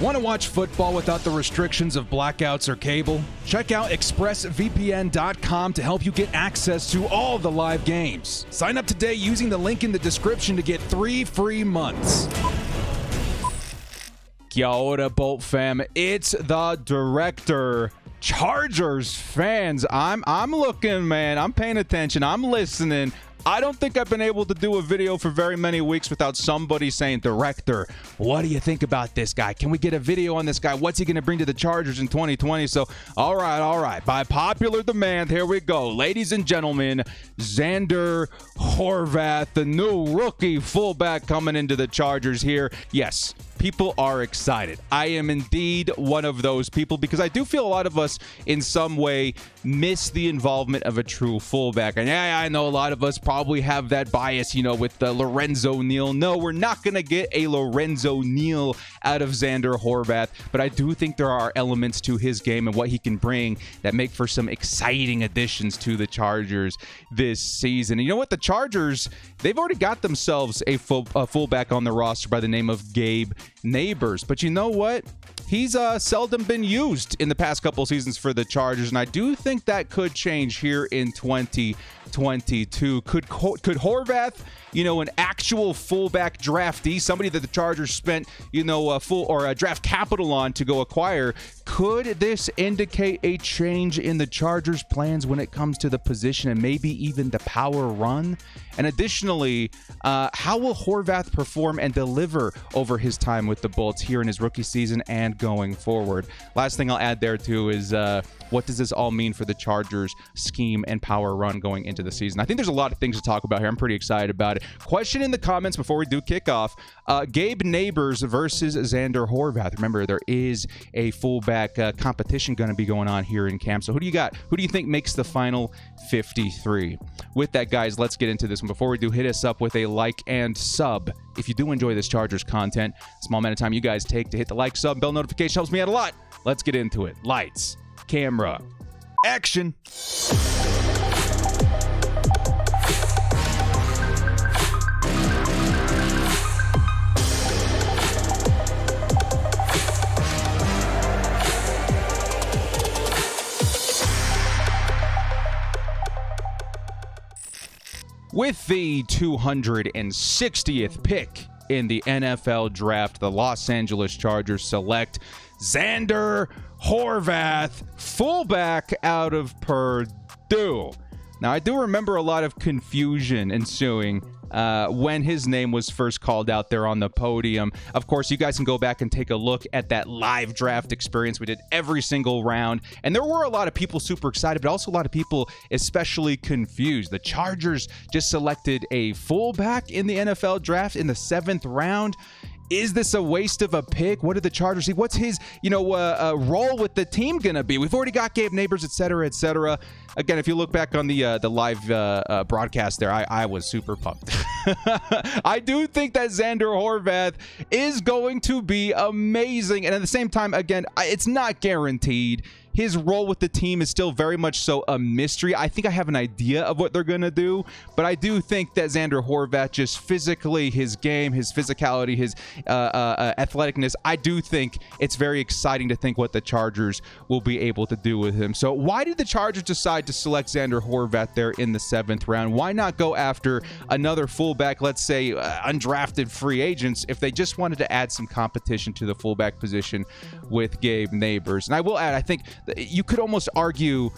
Want to watch football without the restrictions of blackouts or cable? Check out expressvpn.com to help you get access to all the live games. Sign up today using the link in the description to get 3 free months. Kia ora, Bolt fam. It's the director. Chargers fans, I'm looking, man. I'm paying attention. I'm listening. I don't think I've been able to do a video for very many weeks without somebody saying, director, what do you think about this guy? Can we get a video on this guy? What's he going to bring to the Chargers in 2020? So, all right. By popular demand, here we go. Ladies and gentlemen, Zander Horvath, the new rookie fullback coming into the Chargers here. Yes, people are excited. I am indeed one of those people because I do feel a lot of us in some way miss the involvement of a true fullback. And yeah, I know a lot of us probably have that bias, with Lorenzo Neal. No, we're not going to get a Lorenzo Neal out of Zander Horvath, but I do think there are elements to his game and what he can bring that make for some exciting additions to the Chargers this season. And you know what? The Chargers, they've already got themselves a fullback on the roster by the name of Gabe Neighbors. But you know what? He's seldom been used in the past couple seasons for the Chargers, and I do think that could change here in 2022. Could Horvath, an actual fullback draftee, somebody that the Chargers spent, a draft capital on to go acquire, could this indicate a change in the Chargers' plans when it comes to the position and maybe even the power run? And additionally, how will Horvath perform and deliver over his time with the Bolts here in his rookie season and going forward? Last thing I'll add there too is what does this all mean for the Chargers scheme and power run going into the season? I think there's a lot of things to talk about here. I'm pretty excited about it. Question in the comments before we do kick off. Gabe Neighbors versus Zander Horvath. Remember, there is a fullback competition going to be going on here in camp. So who do you got? Who do you think makes the final 53? With that, guys, let's get into this one. Before we do, hit us up with a like and sub. If you do enjoy this Chargers content, small amount of time you guys take to hit the like, sub, bell notification helps me out a lot. Let's get into it. Lights, camera, action. With the 260th pick in the NFL draft, the Los Angeles Chargers select Zander Horvath, fullback out of Purdue. Now, I do remember a lot of confusion ensuing when his name was first called out there on the podium. Of course, you guys can go back and take a look at that live draft experience. We did every single round, and there were a lot of people super excited, but also a lot of people especially confused. The Chargers just selected a fullback in the NFL draft in the 7th round. Is this a waste of a pick? What did the Chargers see? What's his, role with the team going to be? We've already got Gabe Neighbors, et cetera, et cetera. Again, if you look back on the live broadcast there, I was super pumped. I do think that Zander Horvath is going to be amazing. And at the same time, again, it's not guaranteed. His role with the team is still very much so a mystery. I think I have an idea of what they're going to do, but I do think that Zander Horvath, just physically, his game, his physicality, his athleticness, I do think it's very exciting to think what the Chargers will be able to do with him. So why did the Chargers decide to select Zander Horvath there in the 7th round? Why not go after another fullback, let's say undrafted free agents, if they just wanted to add some competition to the fullback position with Gabe Neighbors? And I will add, I think you could almost argue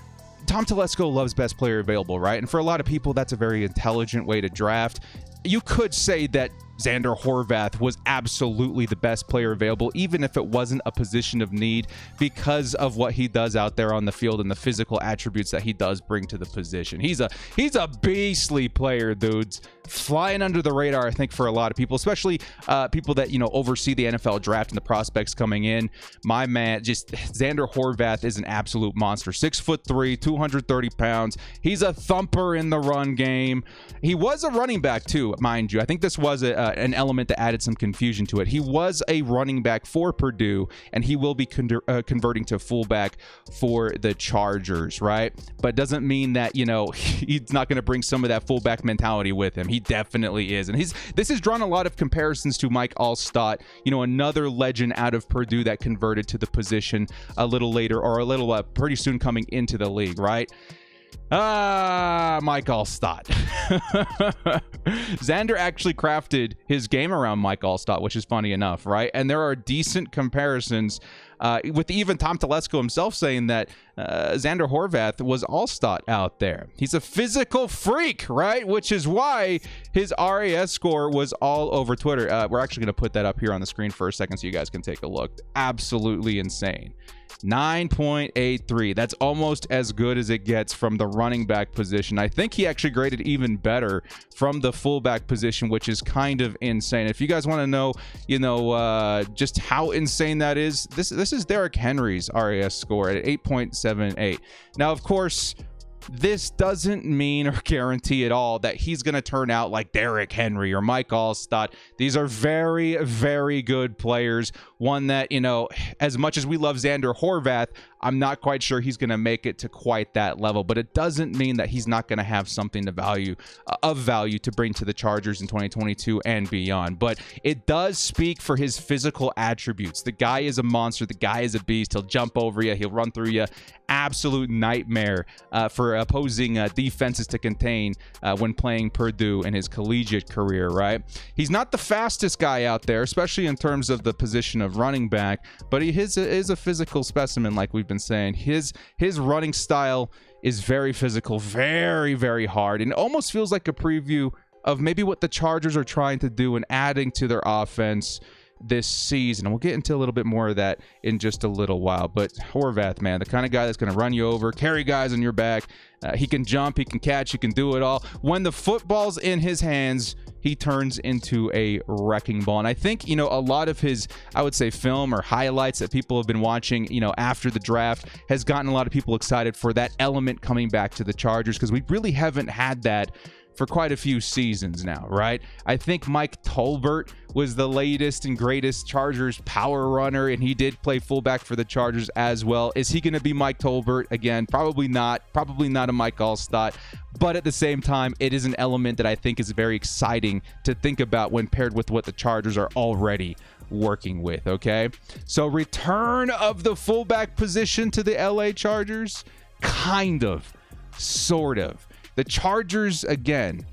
Tom Telesco loves best player available, right? And for a lot of people, that's a very intelligent way to draft. You could say that Zander Horvath was absolutely the best player available, even if it wasn't a position of need, because of what he does out there on the field and the physical attributes that he does bring to the position. He's a beastly player, dudes. Flying under the radar, I think, for a lot of people, especially people that, oversee the NFL draft and the prospects coming in. My man, just Zander Horvath is an absolute monster. 6'3", 230 pounds. He's a thumper in the run game. He was a running back too, mind you. I think this was an element that added some confusion to it. He was a running back for Purdue, and he will be converting to fullback for the Chargers, right? But doesn't mean that, you know, he's not going to bring some of that fullback mentality with him. He definitely is. And this has drawn a lot of comparisons to Mike Allstott, you know, another legend out of Purdue that converted to the position a little later, or a little pretty soon coming into the league, right? Mike Allstott. Xander actually crafted his game around Mike Allstott, which is funny enough, right? And there are decent comparisons, with even Tom Telesco himself saying that Zander Horvath was Allstott out there. He's a physical freak, right? Which is why his RAS score was all over Twitter. We're actually going to put that up here on the screen for a second so you guys can take a look. Absolutely insane. 9.83. That's almost as good as it gets from the running back position. I think he actually graded even better from the fullback position, which is kind of insane. If you guys want to know, you know, just how insane that is, this is Derrick Henry's RAS score at 8.78. Now, of course, this doesn't mean or guarantee at all that he's going to turn out like Derrick Henry or Mike Allstott. These are very, very good players. One that, you know, as much as we love Zander Horvath, I'm not quite sure he's going to make it to quite that level, but it doesn't mean that he's not going to have something of value to bring to the Chargers in 2022 and beyond. But it does speak for his physical attributes. The guy is a monster. The guy is a beast. He'll jump over you. He'll run through you. Absolute nightmare for opposing defenses to contain when playing Purdue in his collegiate career, right? He's not the fastest guy out there, especially in terms of the position of running back, but he is a physical specimen, like we've been saying. His running style is very physical, very, very hard, and it almost feels like a preview of maybe what the Chargers are trying to do and adding to their offense this season. And we'll get into a little bit more of that in just a little while. But Horvath, man, the kind of guy that's going to run you over, carry guys on your back. He can jump, he can catch, he can do it all. When the football's in his hands, he turns into a wrecking ball. And I think, you know, a lot of his, I would say, film or highlights that people have been watching, you know, after the draft has gotten a lot of people excited for that element coming back to the Chargers, because we really haven't had that for quite a few seasons now, right? I think Mike Tolbert was the latest and greatest Chargers power runner, and he did play fullback for the Chargers as well. Is he going to be Mike Tolbert again? Probably not. Probably not a Mike Allstott. But at the same time, it is an element that I think is very exciting to think about when paired with what the Chargers are already working with, okay? So return of the fullback position to the LA Chargers? Kind of. Sort of. The Chargers, again,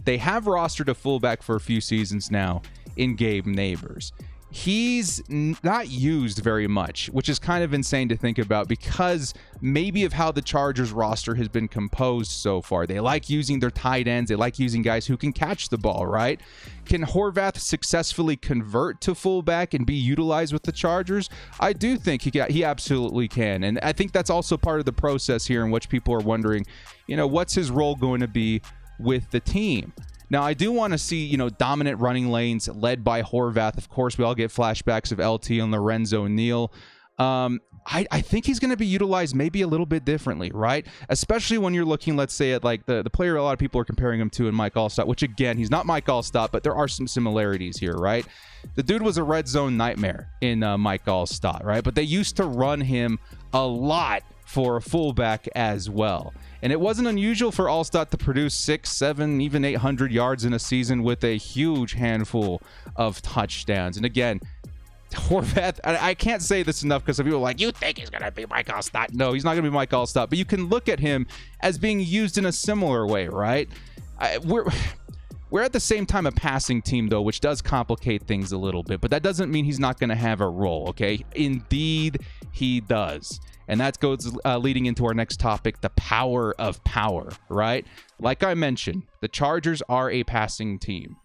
they have rostered a fullback for a few seasons now in Gabe Neighbors. He's not used very much, which is kind of insane to think about because maybe of how the Chargers roster has been composed so far. They like using their tight ends. They like using guys who can catch the ball, right? Can Horvath successfully convert to fullback and be utilized with the Chargers? I do think he absolutely can. And I think that's also part of the process here in which people are wondering, you know, what's his role going to be with the team? Now, I do want to see, you know, dominant running lanes led by Horvath. Of course, we all get flashbacks of LT and Lorenzo Neal. I think he's going to be utilized maybe a little bit differently, right? Especially when you're looking, let's say, at like the player a lot of people are comparing him to in Mike Allstott, which, again, he's not Mike Allstott, but there are some similarities here, right? The dude was a red zone nightmare in Mike Allstott, right? But they used to run him a lot for a fullback as well. And it wasn't unusual for Allstott to produce 6, 7, even 800 yards in a season with a huge handful of touchdowns. And again, Horvath, I can't say this enough because some people are like, you think he's going to be Mike Allstott? No, he's not going to be Mike Allstott, but you can look at him as being used in a similar way, right? We're at the same time a passing team, though, which does complicate things a little bit, but that doesn't mean he's not going to have a role, okay? Indeed, he does. And that goes leading into our next topic, the power of power, right? Like I mentioned, the Chargers are a passing team.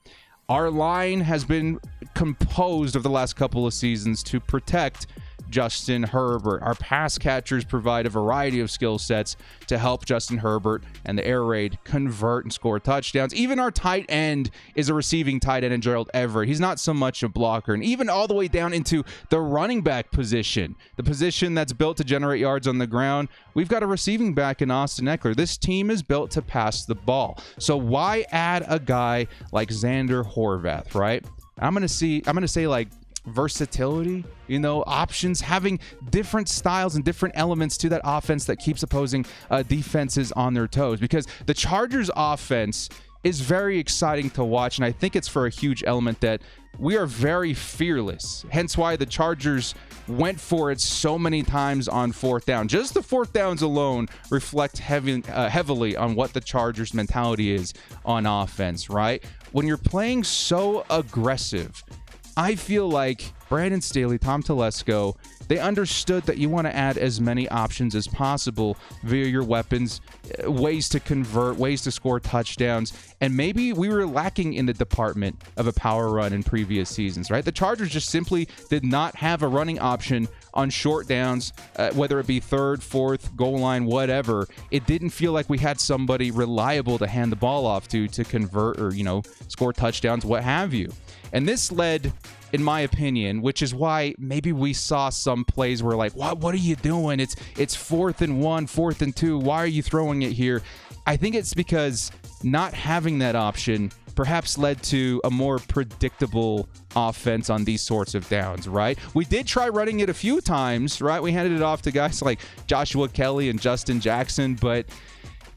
Our line has been composed over the last couple of seasons to protect Justin Herbert. Our pass catchers provide a variety of skill sets to help Justin Herbert and the air raid convert and score touchdowns. Even our tight end is a receiving tight end in Gerald Everett. He's not so much a blocker. And even all the way down into the running back position, the position that's built to generate yards on the ground, we've got a receiving back in Austin Eckler. This team is built to pass the ball. So why add a guy like Zander Horvath, right? I'm gonna say like versatility, options, having different styles and different elements to that offense that keeps opposing defenses on their toes, because the Chargers offense is very exciting to watch, and I think it's for a huge element that we are very fearless, hence why the Chargers went for it so many times on fourth down. Just the fourth downs alone reflect heavily on what the Chargers mentality is on offense, right? When you're playing so aggressive, I feel like Brandon Staley, Tom Telesco, they understood that you want to add as many options as possible via your weapons, ways to convert, ways to score touchdowns, and maybe we were lacking in the department of a power run in previous seasons, right? The Chargers just simply did not have a running option on short downs, whether it be third, fourth, goal line, whatever. It didn't feel like we had somebody reliable to hand the ball off to convert or, score touchdowns, what have you. And this led, in my opinion, which is why maybe we saw some plays where like, what are you doing? It's 4th and 1, 4th and 2. Why are you throwing it here? I think it's because not having that option perhaps led to a more predictable offense on these sorts of downs, right? We did try running it a few times, right? We handed it off to guys like Joshua Kelly and Justin Jackson, but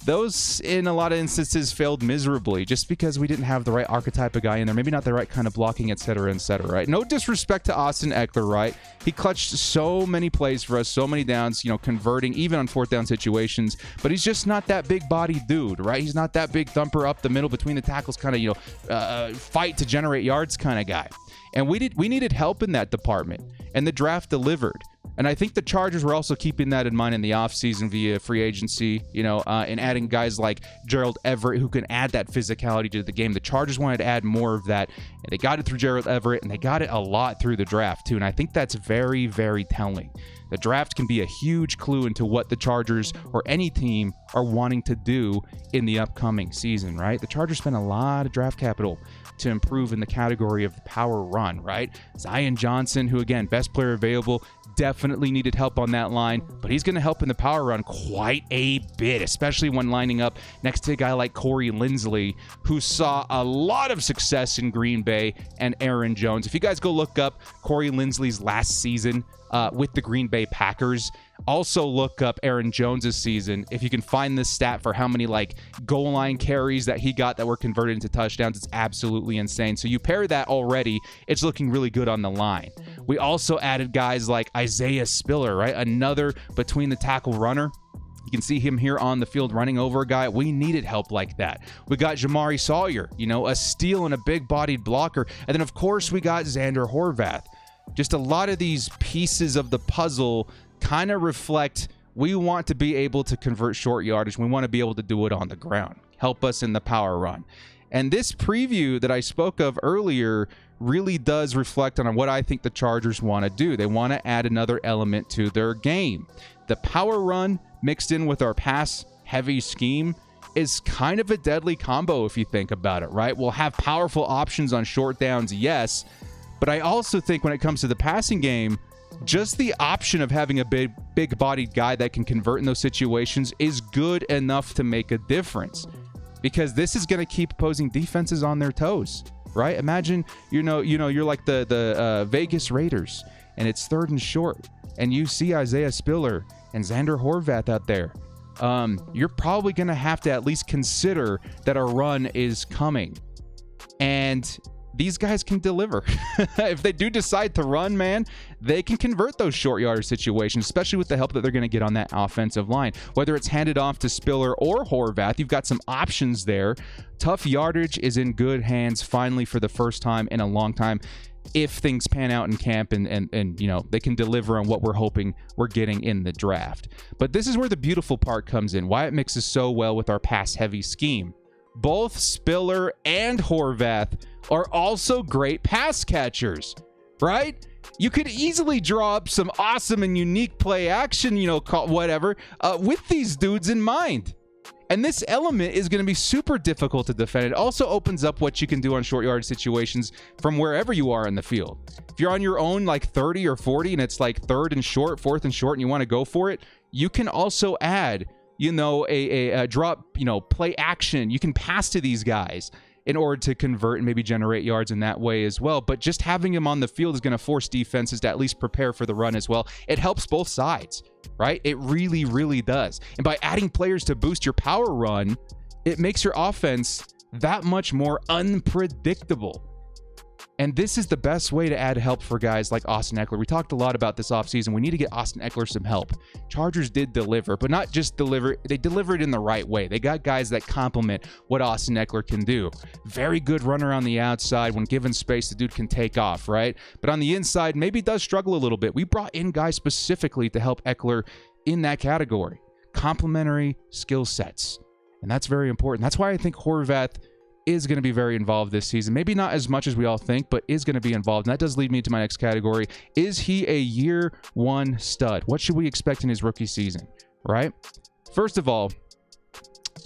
those, in a lot of instances, failed miserably just because we didn't have the right archetype of guy in there, maybe not the right kind of blocking, etc., right? No disrespect to Austin Eckler, right? He clutched so many plays for us, so many downs, converting even on fourth down situations, but he's just not that big-bodied dude, right? He's not that big thumper up the middle between the tackles kind of, fight to generate yards kind of guy. And we needed help in that department, and the draft delivered. And I think the Chargers were also keeping that in mind in the offseason via free agency, and adding guys like Gerald Everett who can add that physicality to the game. The Chargers wanted to add more of that, and they got it through Gerald Everett, and they got it a lot through the draft too. And I think that's very, very telling. The draft can be a huge clue into what the Chargers or any team are wanting to do in the upcoming season, right? The Chargers spent a lot of draft capital to improve in the category of the power run, right? Zion Johnson, who again, best player available, definitely needed help on that line, but he's going to help in the power run quite a bit, especially when lining up next to a guy like Corey Linsley, who saw a lot of success in Green Bay, and Aaron Jones. If you guys go look up Corey Linsley's last season with the Green Bay Packers, also look up Aaron Jones's season. If you can find this stat for how many goal line carries that he got that were converted into touchdowns, it's absolutely insane. So you pair that already, it's looking really good on the line. We also added guys like Isaiah Spiller, right? Another between the tackle runner. You can see him here on the field running over a guy. We needed help like that. We got Jamari Sawyer, a steal and a big-bodied blocker. And then, of course, we got Zander Horvath. Just a lot of these pieces of the puzzle kind of reflect we want to be able to convert short yardage. We want to be able to do it on the ground. Help us in the power run. And this preview that I spoke of earlier really does reflect on what I think the Chargers want to do. They want to add another element to their game. The power run mixed in with our pass-heavy scheme is kind of a deadly combo if you think about it, right? We'll have powerful options on short downs, yes, but I also think when it comes to the passing game, just the option of having a big-bodied guy that can convert in those situations is good enough to make a difference, because this is going to keep opposing defenses on their toes, right? Imagine, you're like the Vegas Raiders, and it's 3rd and short, and you see Isaiah Spiller and Zander Horvath out there. You're probably going to have to at least consider that a run is coming, and these guys can deliver. If they do decide to run, man, they can convert those short yardage situations, especially with the help that they're going to get on that offensive line. Whether it's handed off to Spiller or Horvath, you've got some options there. Tough yardage is in good hands finally for the first time in a long time, if things pan out in camp and they can deliver on what we're hoping we're getting in the draft. But this is where the beautiful part comes in, why it mixes so well with our pass-heavy scheme. Both Spiller and Horvath are also great pass catchers, right? You could easily draw up some awesome and unique play action, whatever, with these dudes in mind. And this element is going to be super difficult to defend. It also opens up what you can do on short yard situations from wherever you are in the field. If you're on your own like 30 or 40 and it's like third and short, fourth and short, and you want to go for it, you can also add, a drop, play action. You can pass to these guys in order to convert and maybe generate yards in that way as well. But just having him on the field is going to force defenses to at least prepare for the run as well. It helps both sides, right? It really, really does. And by adding players to boost your power run, it makes your offense that much more unpredictable. And this is the best way to add help for guys like Austin Ekeler. We talked a lot about this offseason. We need to get Austin Ekeler some help. Chargers did deliver, but not just deliver. They delivered in the right way. They got guys that complement what Austin Ekeler can do. Very good runner on the outside. When given space, the dude can take off, right? But on the inside, maybe does struggle a little bit. We brought in guys specifically to help Ekeler in that category. Complementary skill sets. And that's very important. That's why I think Horvath is going to be very involved this season. Maybe not as much as we all think, but is going to be involved. And that does lead me to my next category. Is he a year one stud? What should we expect in his rookie season, right? First of all,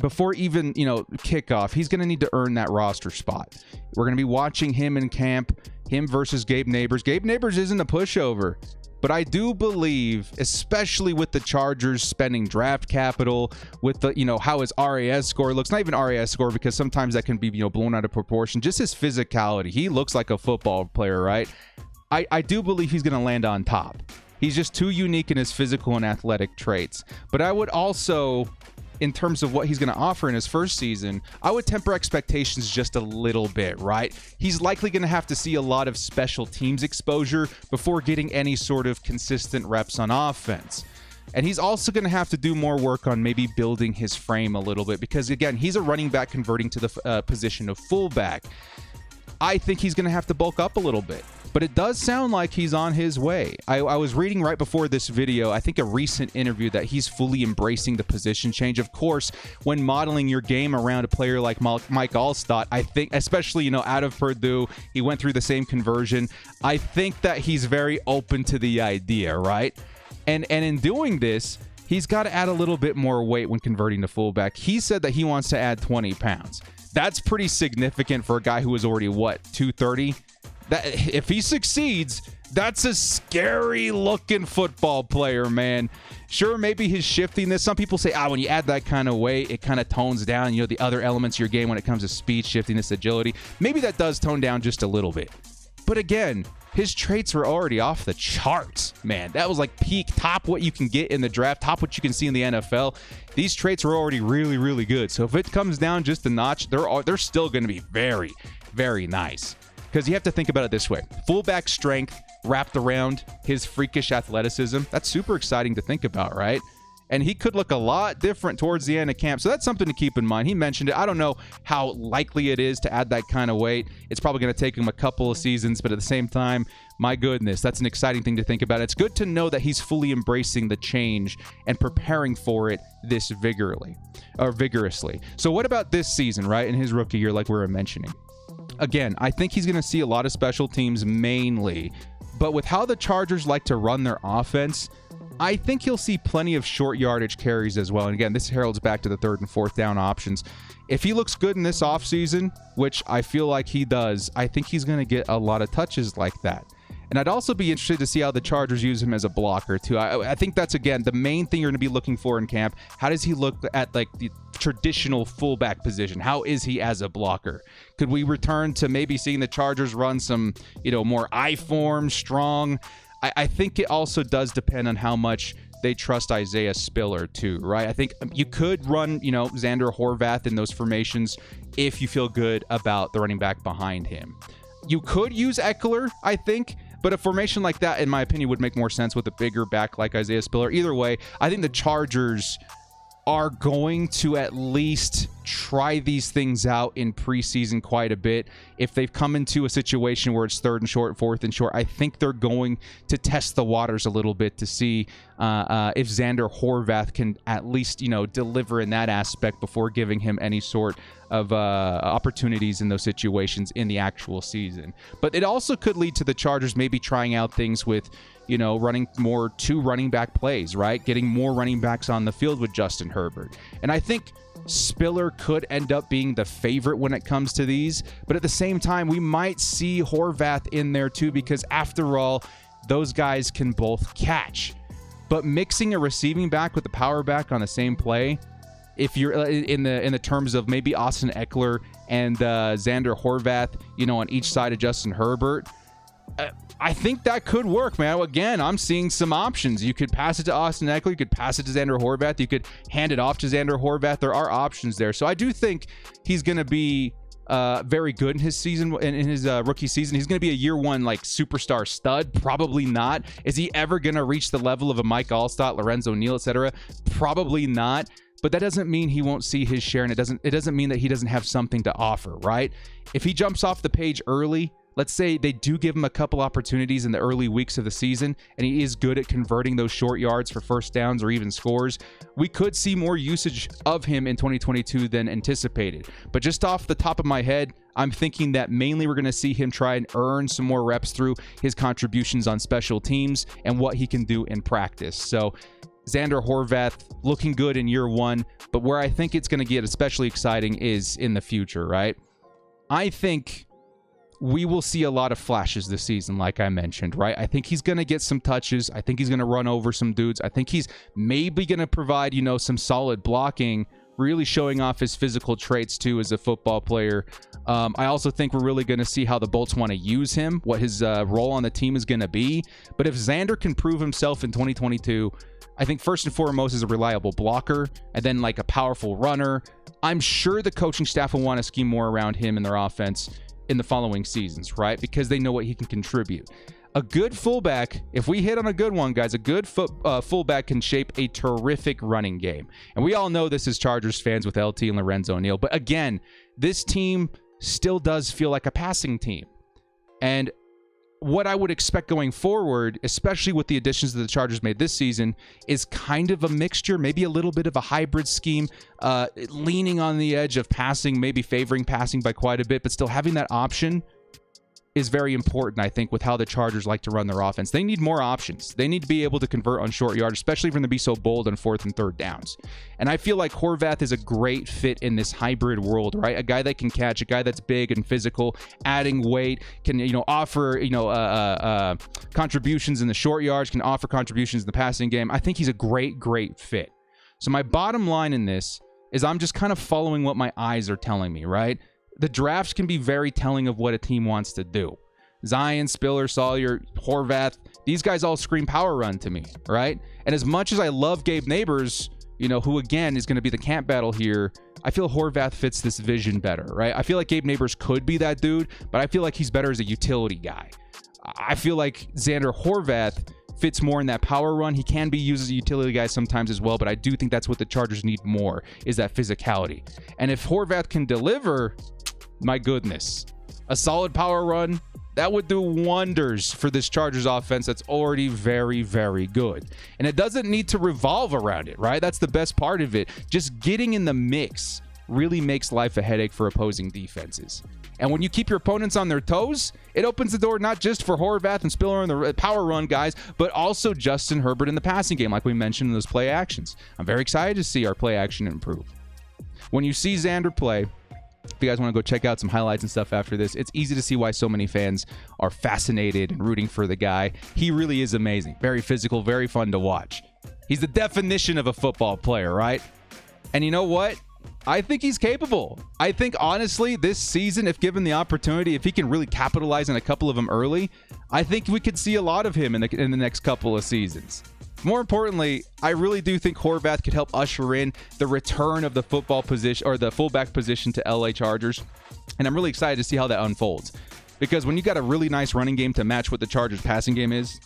before even, kickoff, he's going to need to earn that roster spot. We're going to be watching him in camp, him versus Gabe Neighbors. Gabe Neighbors isn't a pushover. But I do believe, especially with the Chargers spending draft capital, with the, how his RAS score looks, not even RAS score, because sometimes that can be, blown out of proportion, just his physicality. He looks like a football player, right? I do believe he's going to land on top. He's just too unique in his physical and athletic traits. But I would also, in terms of what he's going to offer in his first season, I would temper expectations just a little bit, right? He's likely going to have to see a lot of special teams exposure before getting any sort of consistent reps on offense. And he's also going to have to do more work on maybe building his frame a little bit because, again, he's a running back converting to the position of fullback. I think he's going to have to bulk up a little bit. But it does sound like he's on his way. I was reading right before this video, I think a recent interview, that he's fully embracing the position change. Of course, when modeling your game around a player like Mike Allstott, I think, especially, out of Purdue, he went through the same conversion. I think that he's very open to the idea, right? And in doing this, he's got to add a little bit more weight when converting to fullback. He said that he wants to add 20 pounds. That's pretty significant for a guy who is already, 230? That if he succeeds, that's a scary looking football player, man. Sure, maybe his shiftiness. Some people say, when you add that kind of weight, it kind of tones down, the other elements of your game when it comes to speed, shiftiness, agility. Maybe that does tone down just a little bit. But again, his traits were already off the charts, man. That was like peak, top what you can get in the draft, top what you can see in the NFL. These traits were already really, really good. So if it comes down just a notch, they're still going to be very, very nice. Because you have to think about it this way. Fullback strength wrapped around his freakish athleticism. That's super exciting to think about, right? And he could look a lot different towards the end of camp. So that's something to keep in mind. He mentioned it. I don't know how likely it is to add that kind of weight. It's probably going to take him a couple of seasons. But at the same time, my goodness, that's an exciting thing to think about. It's good to know that he's fully embracing the change and preparing for it this vigorously. So what about this season, right? In his rookie year, like we were mentioning. Again, I think he's going to see a lot of special teams mainly, but with how the Chargers like to run their offense, I think he'll see plenty of short yardage carries as well. And again, this heralds back to the third and fourth down options. If he looks good in this offseason, which I feel like he does, I think he's going to get a lot of touches like that. And I'd also be interested to see how the Chargers use him as a blocker, too. I think that's, again, the main thing you're going to be looking for in camp. How does he look at, the traditional fullback position? How is he as a blocker? Could we return to maybe seeing the Chargers run some, more I-form, strong? I think it also does depend on how much they trust Isaiah Spiller, too, right? I think you could run, Zander Horvath in those formations if you feel good about the running back behind him. You could use Ekeler, I think, but a formation like that, in my opinion, would make more sense with a bigger back like Isaiah Spiller. Either way, I think the Chargers are going to at least try these things out in preseason quite a bit. If they've come into a situation where it's 3rd and short, 4th and short, I think they're going to test the waters a little bit to see if Zander Horvath can at least, deliver in that aspect before giving him any sort of opportunities in those situations in the actual season. But it also could lead to the Chargers maybe trying out things with, running more 2 running back plays, right? Getting more running backs on the field with Justin Herbert. And I think Spiller could end up being the favorite when it comes to these, but at the same time, we might see Horvath in there too, because after all, those guys can both catch. But mixing a receiving back with a power back on the same play, if you're in the terms of maybe Austin Eckler and Zander Horvath, on each side of Justin Herbert, I think that could work, man. Again, I'm seeing some options. You could pass it to Austin Eckler. You could pass it to Zander Horvath. You could hand it off to Zander Horvath. There are options there. So I do think he's going to be very good in his season, in his rookie season. He's going to be a year 1 like superstar stud. Probably not. Is he ever going to reach the level of a Mike Allstott, Lorenzo Neal, etc.? Probably not. But that doesn't mean he won't see his share, and it doesn't mean that he doesn't have something to offer, right? If he jumps off the page early, let's say they do give him a couple opportunities in the early weeks of the season, and he is good at converting those short yards for first downs or even scores, we could see more usage of him in 2022 than anticipated. But just off the top of my head, I'm thinking that mainly we're going to see him try and earn some more reps through his contributions on special teams and what he can do in practice. So Zander Horvath looking good in year 1, but where I think it's going to get especially exciting is in the future, right? I think we will see a lot of flashes this season, like I mentioned, right? I think he's going to get some touches. I think he's going to run over some dudes. I think he's maybe going to provide, some solid blocking, really showing off his physical traits too as a football player. I also think we're really going to see how the Bolts want to use him, what his role on the team is going to be. But if Xander can prove himself in 2022, I think first and foremost is a reliable blocker, and then like a powerful runner. I'm sure the coaching staff will want to scheme more around him in their offense in the following seasons, right? Because they know what he can contribute. A good fullback, if we hit on a good one, guys, a good fullback can shape a terrific running game. And we all know this as Chargers fans with LT and Lorenzo Neal. But again, this team still does feel like a passing team. And what I would expect going forward, especially with the additions that the Chargers made this season, is kind of a mixture, maybe a little bit of a hybrid scheme, leaning on the edge of passing, maybe favoring passing by quite a bit, but still having that option is very important, I think, with how the Chargers like to run their offense. They need more options. They need to be able to convert on short yard, especially if they're going to be so bold on 4th and 3rd downs. And I feel like Horvath is a great fit in this hybrid world, right? A guy that can catch, a guy that's big and physical, adding weight, can, offer, contributions in the short yards, can offer contributions in the passing game. I think he's a great, great fit. So my bottom line in this is I'm just kind of following what my eyes are telling me, right? The drafts can be very telling of what a team wants to do. Zion, Spiller, Sawyer, Horvath, these guys all scream power run to me, right? And as much as I love Gabe Neighbors, who again is going to be the camp battle here, I feel Horvath fits this vision better, right? I feel like Gabe Neighbors could be that dude, but I feel like he's better as a utility guy. I feel like Zander Horvath fits more in that power run. He can be used as a utility guy sometimes as well, but I do think that's what the Chargers need more, is that physicality. And if Horvath can deliver, my goodness, a solid power run, that would do wonders for this Chargers offense that's already very, very good. And it doesn't need to revolve around it, right? That's the best part of it. Just getting in the mix really makes life a headache for opposing defenses. And when you keep your opponents on their toes, it opens the door not just for Horvath and Spiller and the power run guys, but also Justin Herbert in the passing game, like we mentioned in those play actions. I'm very excited to see our play action improve. When you see Xander play, if you guys want to go check out some highlights and stuff after this, it's easy to see why so many fans are fascinated and rooting for the guy. He really is amazing. Very physical, very fun to watch. He's the definition of a football player, right? And you know what? I think he's capable. I think, honestly, this season, if given the opportunity, if he can really capitalize on a couple of them early, I think we could see a lot of him in the next couple of seasons. More importantly, I really do think Horvath could help usher in the return of the football position or the fullback position to LA Chargers. And I'm really excited to see how that unfolds. Because when you got a really nice running game to match what the Chargers passing game is,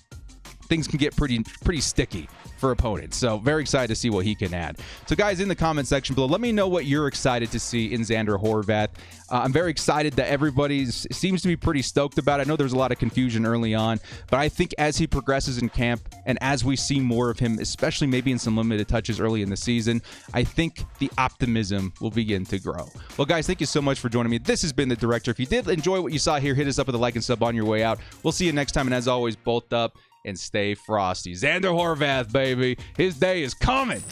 things can get pretty sticky for opponents. So very excited to see what he can add. So guys, in the comment section below, let me know what you're excited to see in Zander Horvath. I'm very excited that everybody seems to be pretty stoked about it. I know there's a lot of confusion early on, but I think as he progresses in camp and as we see more of him, especially maybe in some limited touches early in the season, I think the optimism will begin to grow. Well, guys, thank you so much for joining me. This has been The Director. If you did enjoy what you saw here, hit us up with a like and sub on your way out. We'll see you next time, and as always, bolt up and stay frosty. Zander Horvath, baby. His day is coming.